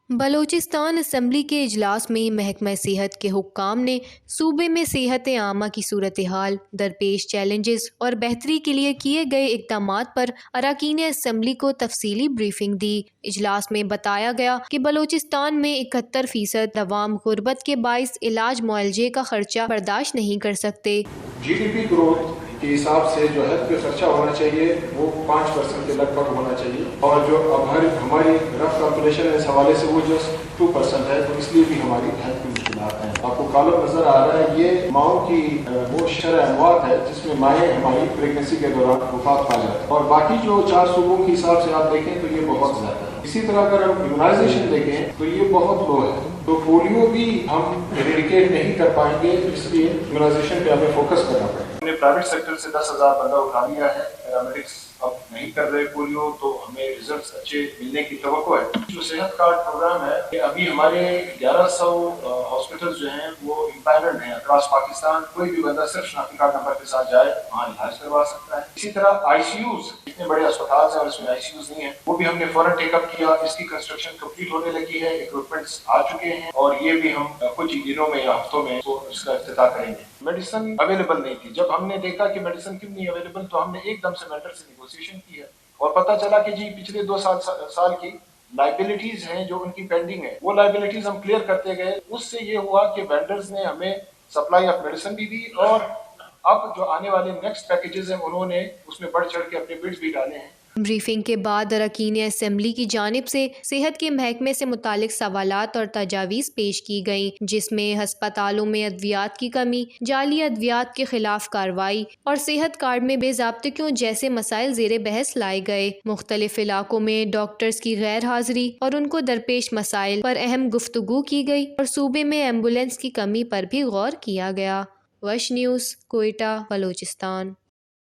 Balochistan assembly کے اجلاس میں محکمہ صحت کے حکام نے صوبے میں صحت عامہ کی صورتحال، درپیش چیلنجز اور بہتری کے لیے کیے گئے اقدامات پر اراکین اسمبلی کو تفصیلی بریفنگ دی۔ اجلاس میں بتایا گیا کہ بلوچستان میں 71% عوام غربت کے باعث علاج معالجے کا خرچہ برداشت نہیں کر سکتے۔ جی ڈی پی گروتھ کے حساب سے جو ہیلتھ پہ خرچہ ہونا چاہیے وہ 5% کے لگ بھگ ہونا چاہیے، اور جو اب ہماری رف کیلکولیشن ہے اس حوالے سے وہ جسٹ 2% ہے، تو اس لیے بھی ہماری ہیلتھ کی مشکلات ہیں۔ آپ کو کالم نظر آ رہا ہے، یہ ماؤں کی وہ شرح اموات ہے جس میں مائیں ہماری پریگنسی کے دوران وفات پا جاتی ہے، اور باقی جو 4 صوبوں کے حساب سے آپ دیکھیں تو یہ بہت زیادہ ہے۔ اسی طرح اگر ہم امیونائزیشن دیکھیں تو یہ بہت لو ہے، تو پولیو بھی ہم ایریڈیکیٹ نہیں کر پائیں گے، اس لیے امیونائزیشن پہ ہمیں فوکس کرنا پڑے گا۔ ہم نے پرائیویٹ سیکٹر سے 10,000 بندہ اٹھا لیا ہے، پیرامیڈکس اب نہیں کر رہے پولیو، تو ہمیں ریزلٹس اچھے ملنے کی توقع ہے۔ جو صحت کارڈ پروگرام ہے کہ ابھی ہمارے 1100 ہاسپٹلز جو ہیں وہ امپائرڈ ہیں اکراس پاکستان، کوئی بھی بندہ صرف شناختی کارڈ نمبر کے ساتھ جائے وہاں علاج کروا سکتا ہے۔ اسی طرح آئی سی یوز، اتنے بڑے اسپتال ہیں اور اس میں آئی سی یوز نہیں ہیں، وہ بھی ہم نے فوراً ٹیک اپ کیا، اس کی کنسٹرکشن کمپلیٹ ہونے لگی ہے، اکوپمنٹس آ چکے ہیں، اور یہ بھی ہم کچھ ہی دنوں میں یا ہفتوں میں اس کا افتتاح کریں گے۔ میڈیسن اویلیبل نہیں تھی، جب ہم نے دیکھا کہ میڈیسن کیوں نہیں اویلیبل تو ہم نے ایک دم سے وینڈر سے نیگوسیشن کی ہے، اور پتہ چلا کہ جی پچھلے 2 سال کی لائبلٹیز ہیں جو ان کی پینڈنگ ہے، وہ لائبلٹیز ہم کلیئر کرتے گئے۔ اس سے یہ ہوا کہ وینڈرز نے ہمیں سپلائی آف میڈیسن بھی دی، اور اب جو آنے والے نیکسٹ پیکیجز ہیں انہوں نے اس میں بڑھ چڑھ کے اپنے بڈز بھی ڈالے ہیں۔ بریفنگ کے بعد اراکین اسمبلی کی جانب سے صحت کے محکمے سے متعلق سوالات اور تجاویز پیش کی گئیں، جس میں ہسپتالوں میں ادویات کی کمی، جعلی ادویات کے خلاف کارروائی اور صحت کارڈ میں بے ضابطگیوں جیسے مسائل زیر بحث لائے گئے۔ مختلف علاقوں میں ڈاکٹرز کی غیر حاضری اور ان کو درپیش مسائل پر اہم گفتگو کی گئی، اور صوبے میں ایمبولینس کی کمی پر بھی غور کیا گیا۔ وش نیوز، کوئٹہ، بلوچستان۔